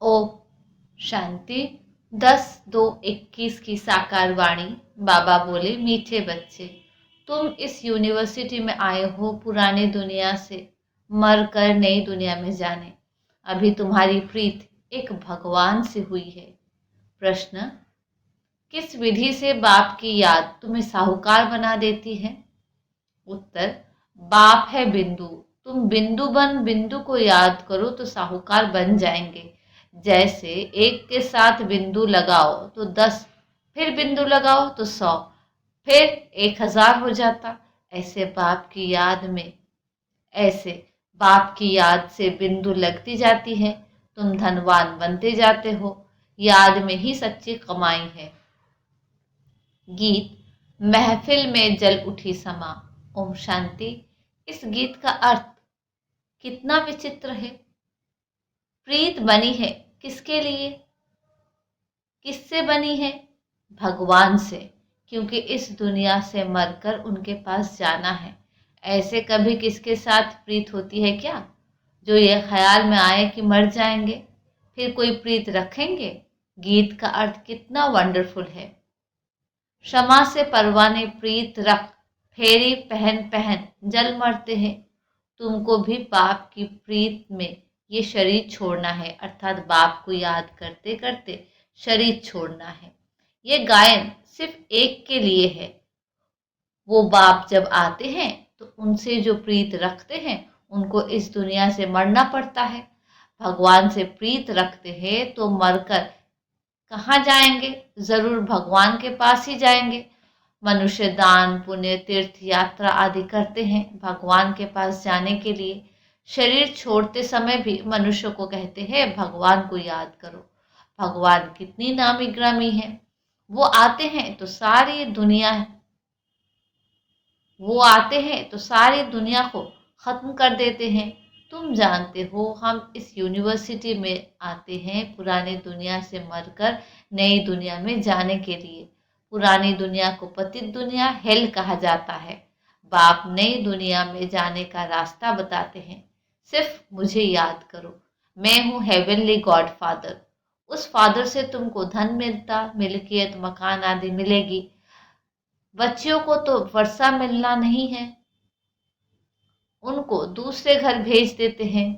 ओम शांति। 10/2/21 की साकार वाणी। बाबा बोले, मीठे बच्चे, तुम इस यूनिवर्सिटी में आए हो पुरानी दुनिया से मर कर नई दुनिया में जाने। अभी तुम्हारी प्रीत एक भगवान से हुई है। प्रश्न, किस विधि से बाप की याद तुम्हें साहूकार बना देती है? उत्तर, बाप है बिंदु, तुम बिंदु बन बिंदु को याद करो तो साहूकार बन जाएंगे। जैसे एक के साथ बिंदु लगाओ तो 10, फिर बिंदु लगाओ तो 100, फिर 1000 हो जाता। ऐसे बाप की याद से बिंदु लगती जाती है, तुम धनवान बनते जाते हो। याद में ही सच्ची कमाई है। गीत, महफिल में जल उठी समा। ओम शांति। इस गीत का अर्थ कितना विचित्र है। प्रीत बनी है किसके लिए? किससे बनी है? भगवान से, क्योंकि इस दुनिया से मरकर उनके पास जाना है। ऐसे कभी किसके साथ प्रीत होती है क्या, जो ये ख्याल में आए कि मर जाएंगे फिर कोई प्रीत रखेंगे? गीत का अर्थ कितना वंडरफुल है। क्षमा से परवाने प्रीत रख, फेरी पहन पहन जल मरते हैं। तुमको भी बाप की प्रीत में ये शरीर छोड़ना है, अर्थात बाप को याद करते करते शरीर छोड़ना है। ये गायन सिर्फ एक के लिए है। वो बाप जब आते हैं तो उनसे जो प्रीत रखते हैं उनको इस दुनिया से मरना पड़ता है। भगवान से प्रीत रखते हैं तो मरकर कहाँ जाएंगे? जरूर भगवान के पास ही जाएंगे। मनुष्य दान पुण्य तीर्थ यात्रा आदि करते हैं भगवान के पास जाने के लिए। शरीर छोड़ते समय भी मनुष्य को कहते हैं भगवान को याद करो। भगवान कितनी नामी ग्रामी है। वो आते हैं तो सारी दुनिया को खत्म कर देते हैं। तुम जानते हो हम इस यूनिवर्सिटी में आते हैं पुरानी दुनिया से मरकर नई दुनिया में जाने के लिए। पुरानी दुनिया को पतित दुनिया हेल कहा जाता है। बाप नई दुनिया में जाने का रास्ता बताते हैं। सिर्फ मुझे याद करो, मैं हूँ हेवनली गॉड फादर। उस फादर से तुमको धन मिलता, मिल्कियत मकान आदि मिलेगी। बच्चियों को तो वर्षा मिलना नहीं है, उनको दूसरे घर भेज देते हैं।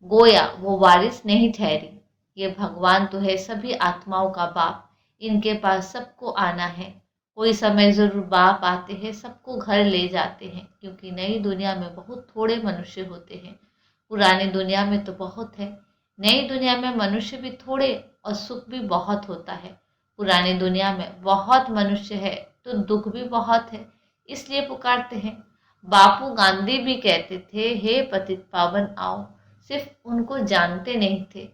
गोया वो वारिस नहीं ठहरी। ये भगवान तो है सभी आत्माओं का बाप। इनके पास सबको आना है। कोई समय जरूर बाप आते हैं, सबको घर ले जाते हैं, क्योंकि नई दुनिया में बहुत थोड़े मनुष्य होते हैं। पुरानी दुनिया में तो बहुत है। नई दुनिया में मनुष्य भी थोड़े और सुख भी बहुत होता है। पुरानी दुनिया में बहुत मनुष्य है तो दुख भी बहुत है, इसलिए पुकारते हैं। बापू गांधी भी कहते थे, हे पतित पावन आओ। सिर्फ उनको जानते नहीं थे,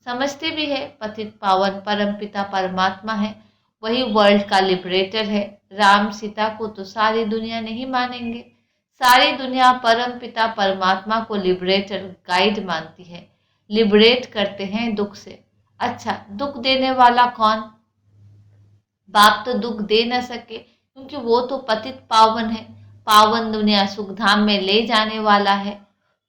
समझते भी है पतित पावन परम पिता परमात्मा है, वही वर्ल्ड का लिबरेटर है। राम सीता को तो सारी दुनिया नहीं मानेंगे। सारी दुनिया परम पिता परमात्मा को लिबरेटर गाइड मानती है। लिबरेट करते हैं दुख से। अच्छा, दुख देने वाला कौन? बाप तो दुख दे न सके, क्योंकि वो तो पतित पावन है। पावन दुनिया सुख धाम में ले जाने वाला है।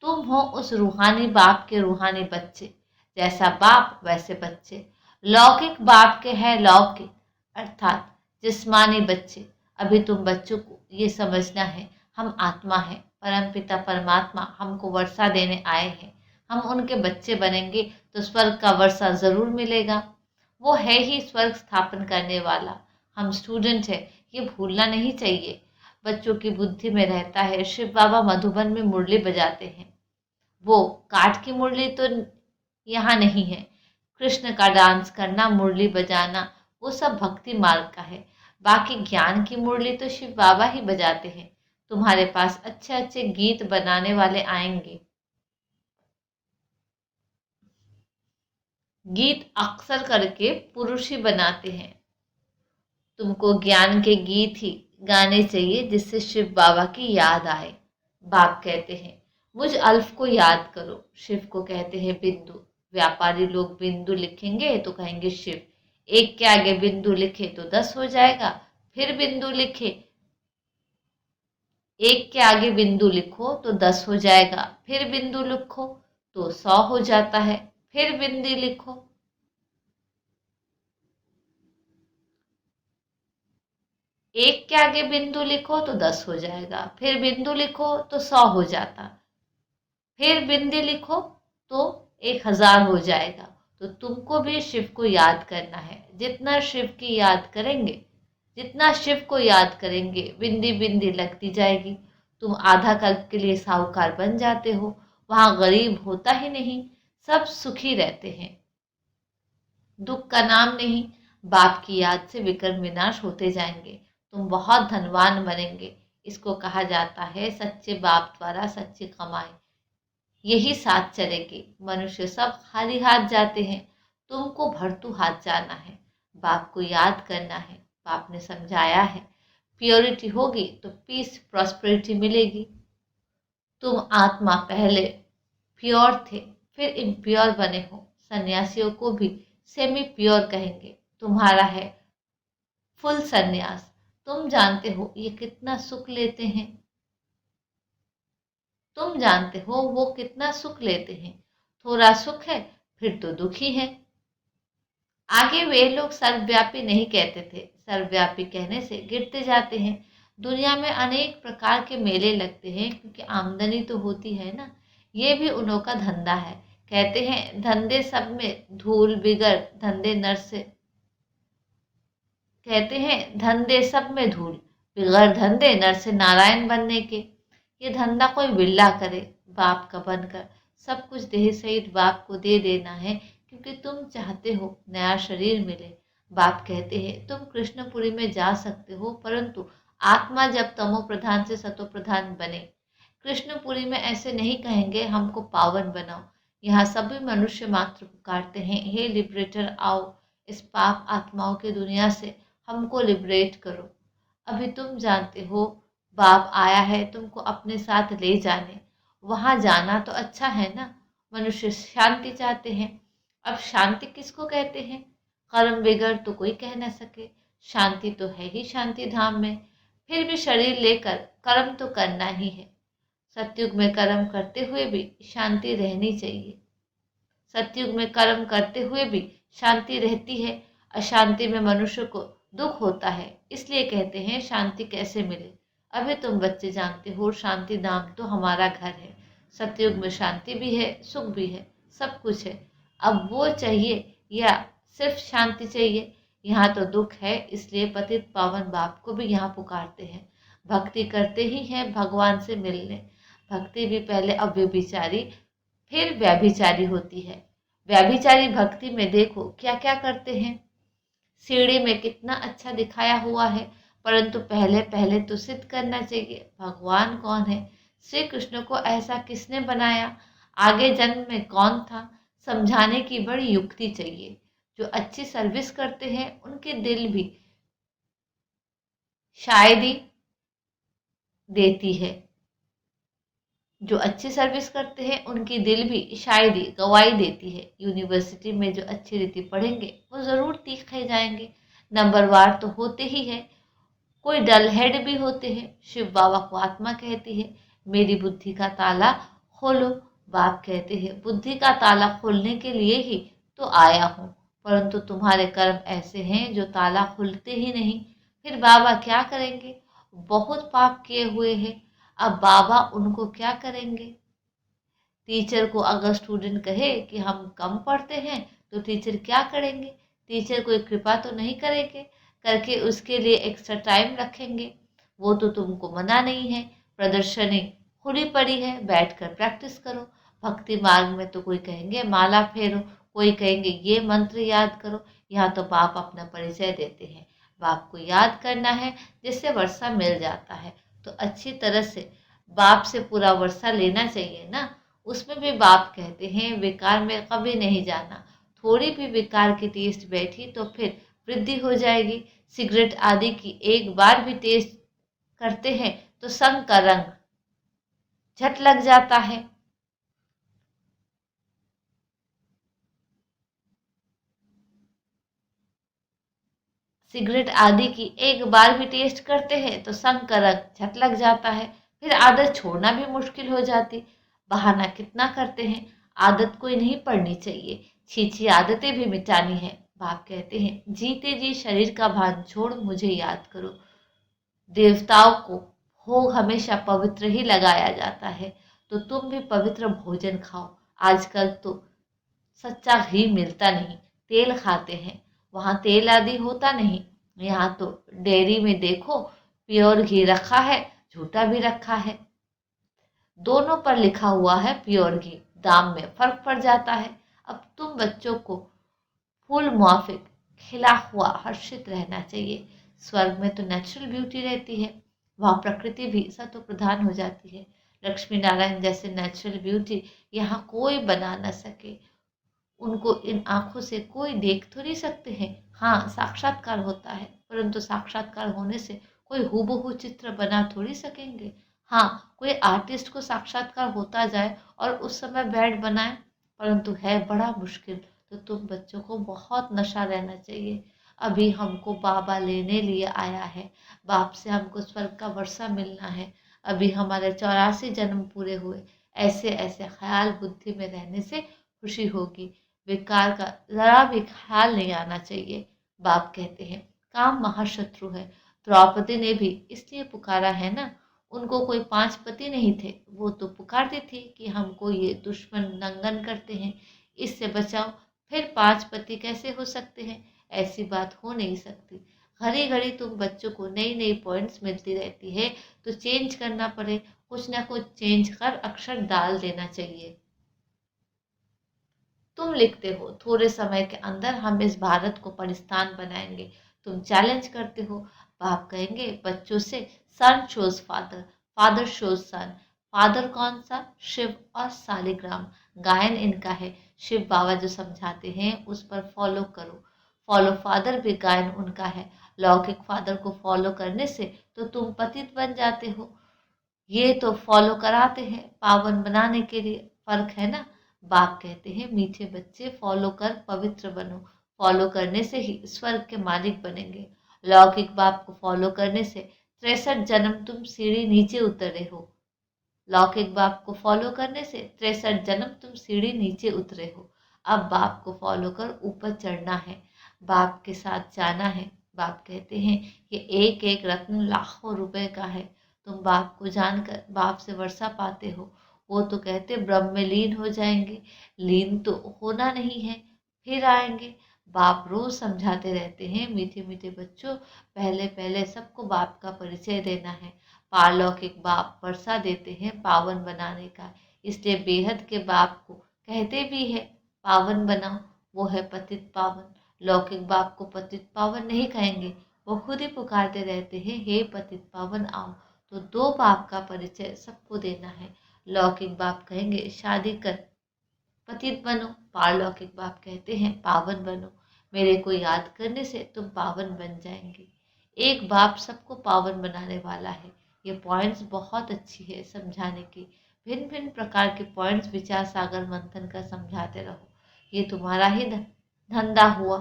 तुम हो उस रूहानी बाप के रूहानी बच्चे। जैसा बाप वैसे बच्चे। लौकिक बाप के हैं लौकिक, अर्थात जिस्मानी बच्चे। अभी तुम बच्चों को ये समझना है, हम आत्मा है। परम पिता परमात्मा हमको वर्षा देने आए हैं। हम उनके बच्चे बनेंगे तो स्वर्ग का वर्षा जरूर मिलेगा। वो है ही स्वर्ग स्थापन करने वाला। हम स्टूडेंट है, ये भूलना नहीं चाहिए। बच्चों की बुद्धि में रहता है शिव बाबा मधुबन में मुरली बजाते हैं। वो काठ की मुरली तो यहाँ नहीं है। कृष्ण का डांस करना, मुरली बजाना, वो सब भक्ति मार्ग का है। बाकी ज्ञान की मुरली तो शिव बाबा ही बजाते हैं। तुम्हारे पास अच्छे अच्छे गीत बनाने वाले आएंगे। गीत अक्सर करके पुरुष ही बनाते हैं। तुमको ज्ञान के गीत ही गाने चाहिए जिससे शिव बाबा की याद आए। बाप कहते हैं, मुझ अल्फ को याद करो। शिव को कहते हैं बिंदु। व्यापारी लोग बिंदु लिखेंगे तो कहेंगे शिव। एक के आगे बिंदु लिखे तो 10 हो जाएगा। फिर बिंदु लिखे, एक के आगे बिंदु लिखो तो 10 हो जाएगा। फिर बिंदु लिखो तो 100 हो जाता है। फिर बिंदी लिखो। एक के आगे बिंदु लिखो तो 10 हो जाएगा, फिर बिंदु लिखो तो 100 हो जाता, फिर बिंदी लिखो तो 1000 हो जाएगा। तो तुमको भी शिव को याद करना है। जितना शिव की याद करेंगे, जितना शिव को याद करेंगे, बिंदी बिंदी लगती जाएगी। तुम आधा कल्प के लिए साहूकार बन जाते हो। वहां गरीब होता ही नहीं, सब सुखी रहते हैं। दुख का नाम नहीं। बाप की याद से विक्रम विनाश होते जाएंगे। तुम बहुत धनवान बनेंगे। इसको कहा जाता है सच्चे बाप द्वारा सच्ची कमाई। यही साथ चलेगी। मनुष्य सब खाली हाथ जाते हैं, तुमको भरतू हाथ जाना है। बाप को याद करना है। बाप ने समझाया है, प्योरिटी होगी तो पीस प्रॉस्पेरिटी मिलेगी। तुम आत्मा पहले प्योर थे, फिर इम्प्योर बने हो। सन्यासियों को भी सेमी प्योर कहेंगे। तुम्हारा है फुल सन्यास। तुम जानते हो ये कितना सुख लेते हैं। तुम जानते हो वो कितना सुख लेते हैं। थोड़ा सुख है फिर तो दुखी है। आगे वे लोग सर्वव्यापी नहीं कहते थे। सर्वव्यापी कहने से गिरते जाते हैं। दुनिया में अनेक प्रकार के मेले लगते हैं क्योंकि आमदनी तो होती है ना। ये भी उन्हों का धंधा है। कहते हैं धंधे सब में धूल बिगड़ धंधे नर से। कहते हैं धंधे सब में धूल बिगड़ धंधे नर से नारायण बनने के। ये धंधा कोई बिल्ला करे बाप का बनकर। सब कुछ देह सहित बाप को दे देना है क्योंकि तुम चाहते हो नया शरीर मिले। बाप कहते हैं तुम कृष्णपुरी में जा सकते हो, परंतु आत्मा जब तमो प्रधान से सतो प्रधान बने। कृष्णपुरी में ऐसे नहीं कहेंगे हमको पावन बनाओ। यहाँ सभी मनुष्य मात्र पुकारते हैं, हे लिबरेटर आओ, इस पाप आत्माओं की दुनिया से हमको लिबरेट करो। अभी तुम जानते हो बाप आया है तुमको अपने साथ ले जाने। वहां जाना तो अच्छा है ना। मनुष्य शांति चाहते हैं। अब शांति किसको कहते हैं? कर्म बिगड़ तो कोई कह न सके। शांति तो है ही शांति धाम में। फिर भी शरीर लेकर कर्म तो करना ही है। सतयुग में कर्म करते हुए भी शांति रहनी चाहिए। सतयुग में कर्म करते हुए भी शांति रहती है। अशांति में मनुष्य को दुख होता है। इसलिए कहते हैं शांति कैसे मिले। अभी तुम बच्चे जानते हो शांति धाम तो हमारा घर है। सतयुग में शांति भी है, सुख भी है, सब कुछ है। अब वो चाहिए या सिर्फ शांति चाहिए? यहाँ तो दुख है, इसलिए पतित पावन बाप को भी यहाँ पुकारते हैं। भक्ति करते ही हैं भगवान से मिलने। भक्ति भी पहले अव्यभिचारी फिर व्याभिचारी होती है। व्याभिचारी भक्ति में देखो क्या क्या करते हैं। सीढ़ी में कितना अच्छा दिखाया हुआ है, परंतु पहले पहले तो सिद्ध करना चाहिए भगवान कौन है। श्री कृष्ण को ऐसा किसने बनाया, आगे जन्म में कौन था, समझाने की बड़ी युक्ति चाहिए। जो अच्छी सर्विस करते हैं उनके दिल भी शायद ही देती है। जो अच्छी सर्विस करते हैं उनकी दिल भी शायद ही गवाही देती है। यूनिवर्सिटी में जो अच्छी रीति पढ़ेंगे वो ज़रूर तीखे जाएंगे। नंबरवार तो होते ही है, कोई डल हेड भी होते हैं। शिव बाबा को आत्मा कहती है, मेरी बुद्धि का ताला खोलो। बाप कहते हैं बुद्धि का ताला खोलने के लिए ही तो आया हूँ, परंतु तुम्हारे कर्म ऐसे हैं जो ताला खुलते ही नहीं। फिर बाबा क्या करेंगे? बहुत पाप किए हुए हैं, अब बाबा उनको क्या करेंगे? टीचर को अगर स्टूडेंट कहे कि हम कम पढ़ते हैं तो टीचर क्या करेंगे? टीचर कोई कृपा तो नहीं करेंगे, करके उसके लिए एक्स्ट्रा टाइम रखेंगे। वो तो तुमको मना नहीं है। प्रदर्शनी खुली पड़ी है, बैठकर प्रैक्टिस करो। भक्ति मार्ग में तो कोई कहेंगे माला फेरो, कोई कहेंगे ये मंत्र याद करो। यहाँ तो बाप अपना परिचय देते हैं। बाप को याद करना है, जिससे वर्षा मिल जाता है। तो अच्छी तरह से बाप से पूरा वर्षा लेना चाहिए ना। उसमें भी बाप कहते हैं विकार में कभी नहीं जाना। थोड़ी भी विकार की टेस्ट बैठी तो फिर वृद्धि हो जाएगी। सिगरेट आदि की एक बार भी टेस्ट करते हैं तो संग का रंग झट लग जाता है। सिगरेट आदि की एक बार भी टेस्ट करते हैं तो संग का रंग झट लग जाता है। फिर आदत छोड़ना भी मुश्किल हो जाती। बहाना कितना करते हैं, आदत कोई नहीं पड़नी चाहिए, छी आदतें भी मिटानी है। बाप कहते हैं जीते जी शरीर का भान छोड़ मुझे याद करो। देवताओं को भोग हमेशा पवित्र ही लगाया जाता है, तो तुम भी पवित्र भोजन खाओ। आजकल तो सच्चा घी मिलता नहीं, तेल खाते हैं, वहाँ तेल आदि होता नहीं। यहाँ तो डेयरी में देखो, प्योर घी रखा है, झूठा भी रखा है, दोनों पर लिखा हुआ है प्योर घी, दाम में फर्क पड़ जाता है। अब तुम बच्चों को फूल मुआफिक खिला हुआ हर्षित रहना चाहिए। स्वर्ग में तो नेचुरल ब्यूटी रहती है, वहाँ प्रकृति भी सत्व प्रधान हो जाती है। लक्ष्मी नारायण जैसे नेचुरल ब्यूटी यहाँ कोई बना न सके। उनको इन आंखों से कोई देख तो नहीं सकते हैं। हाँ, साक्षात्कार होता है, परंतु साक्षात्कार होने से कोई हूबहू चित्र बना थोड़ी सकेंगे। हाँ, कोई आर्टिस्ट को साक्षात्कार होता जाए और उस समय बैड बनाए, परंतु है बड़ा मुश्किल। तो तुम बच्चों को बहुत नशा रहना चाहिए। अभी हमको बाबा लेने लिए आया है, बाप से हमको स्वर्ग का वर्षा मिलना है, अभी हमारे 84 जन्म पूरे हुए। ऐसे ऐसे ख्याल बुद्धि में रहने से खुशी होगी, विकार का जरा भी ख्याल नहीं आना चाहिए। बाप कहते हैं काम महाशत्रु है। द्रौपदी ने भी इसलिए पुकारा है ना, उनको कोई 5 पति नहीं थे, वो तो पुकारती थी कि हमको ये दुश्मन नंगन करते हैं, इससे बचाओ। फिर 5 पति कैसे हो सकते हैं? ऐसी बात हो नहीं सकती। घड़ी घड़ी तुम बच्चों को नई नई पॉइंट्स मिलती रहती है, तो चेंज करना पड़े, कुछ ना कुछ चेंज कर अक्षर डाल देना चाहिए। तुम लिखते हो थोड़े समय के अंदर हम इस भारत को पाकिस्तान बनाएंगे, तुम चैलेंज करते हो। बाप कहेंगे बच्चों से सन शोज फादर, फादर शोज सन। फादर कौन सा? शिव और सालिग्राम, गायन इनका है। शिव बाबा जो समझाते हैं उस पर फॉलो करो। फॉलो फादर भी गायन उनका है। लौकिक फादर को फॉलो करने से तो तुम पतित बन जाते हो, ये तो फॉलो कराते हैं पावन बनाने के लिए, फर्क है ना। बाप कहते हैं मीठे बच्चे फॉलो कर पवित्र बनो, फॉलो करने से ही स्वर्ग के मालिक बनेंगे। लौकिक बाप को फॉलो करने से 63 जन्म तुम सीढ़ी नीचे उतरे हो। लौकिक बाप को फॉलो करने से 63 जन्म तुम सीढ़ी नीचे उतरे हो। अब बाप को फॉलो कर ऊपर चढ़ना है, बाप के साथ जाना है। बाप कहते हैं कि एक एक रत्न लाखों रुपए का है। तुम बाप को जानकर बाप से वर्षा पाते हो। वो तो कहते ब्रह्म में लीन हो जाएंगे, लीन तो होना नहीं है, फिर आएंगे। बाप रोज समझाते रहते हैं मीठे मीठे बच्चों, पहले पहले सबको बाप का परिचय देना है। पारलौकिक बाप वर्षा देते हैं पावन बनाने का, इसलिए बेहद के बाप को कहते भी है पावन बनाओ, वो है पतित पावन। लौकिक बाप को पतित पावन नहीं कहेंगे, वो खुद ही पुकारते रहते हैं हे पतित पावन आओ। तो दो बाप का परिचय सबको देना है। लौकिक बाप कहेंगे शादी कर पतित बनो, पारलौकिक बाप कहते हैं पावन बनो, मेरे को याद करने से तुम पावन बन जाएंगे। एक बाप सबको पावन बनाने वाला है। ये पॉइंट्स बहुत अच्छी है समझाने की। भिन्न भिन्न प्रकार के पॉइंट्स विचार सागर मंथन का समझाते रहो, ये तुम्हारा ही धंधा हुआ।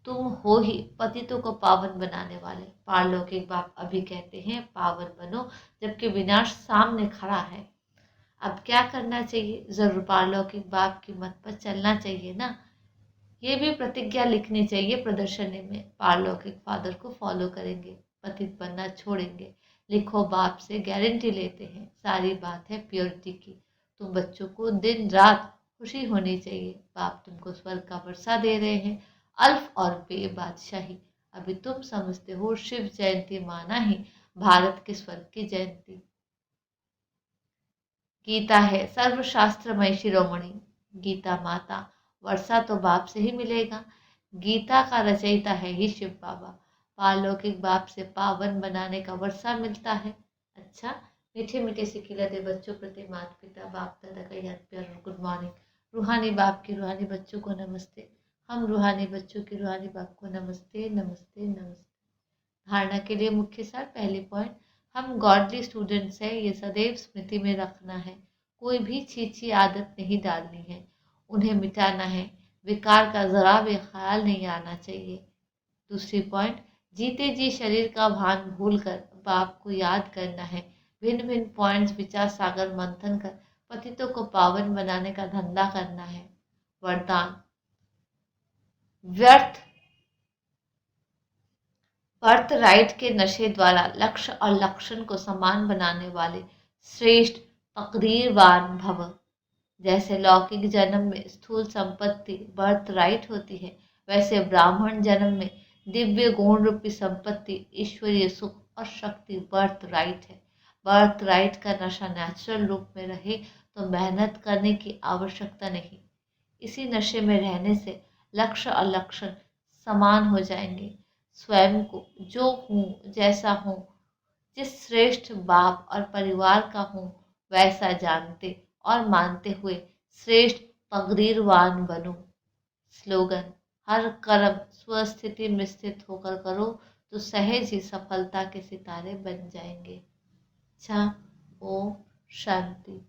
तुम हो ही पतितों को पावन बनाने वाले। पारलौकिक बाप अभी कहते हैं पावन बनो, जबकि विनाश सामने खड़ा है। अब क्या करना चाहिए? जरूर पारलौकिक बाप की मत पर चलना चाहिए ना। ये भी प्रतिज्ञा लिखनी चाहिए प्रदर्शनी में, पारलौकिक फादर को फॉलो करेंगे, पतित बनना छोड़ेंगे। लिखो बाप से गारंटी लेते हैं, सारी बात है प्योरिटी की। तुम बच्चों को दिन रात खुशी होनी चाहिए, बाप तुमको स्वर्ग का वर्षा दे रहे हैं, अल्फ और बे बादशाही। अभी तुम समझते हो शिव जयंती माना ही भारत के स्वर्ग की जयंती। गीता है सर्वशास्त्रमय शिरोमणि, गीता माता, वर्षा तो बाप से ही मिलेगा। गीता का रचयिता है ही शिव बाबा, पारलौकिक बाप से पावन बनाने का वर्षा मिलता है। अच्छा, मीठे मीठे से खिलाते बच्चों प्रति माता पिता बाप दादा का याद प्यार और गुड मॉर्निंग। रूहानी बाप की रूहानी बच्चों को नमस्ते। हम रूहानी बच्चों की रूहानी बाप को नमस्ते नमस्ते नमस्ते। धारणा के लिए मुख्य सार, पहली पॉइंट, हम गॉडली स्टूडेंट्स हैं, ये सदैव स्मृति में रखना है। कोई भी छी आदत नहीं डालनी है, उन्हें मिटाना है। विकार का जरा भी ख्याल नहीं आना चाहिए। दूसरी पॉइंट, जीते जी शरीर का भान भूल कर बाप को याद करना है। भिन्न भिन्न पॉइंट्स विचार सागर मंथन कर पतितों को पावन बनाने का धंधा करना है। वरदान, व्यर्थ बर्थ राइट के नशे द्वारा लक्ष्य और लक्षण को समान बनाने वाले श्रेष्ठ तकदीरवान भव। जैसे लौकिक जन्म में स्थूल संपत्ति बर्थ राइट होती है, वैसे ब्राह्मण जन्म में दिव्य गुण रूपी संपत्ति, ईश्वरीय सुख और शक्ति बर्थ राइट है। बर्थ राइट का नशा नेचुरल रूप में रहे तो मेहनत करने की आवश्यकता नहीं। इसी नशे में रहने से लक्ष्य और लक्षण समान हो जाएंगे। स्वयं को जो हूँ, जैसा हूँ, जिस श्रेष्ठ बाप और परिवार का हूँ, वैसा जानते और मानते हुए श्रेष्ठ तकदीरवान बनूं। स्लोगन, हर कर्म स्वस्थिति में स्थित होकर करो तो सहज ही सफलता के सितारे बन जाएंगे। अच्छा, ओम शांति।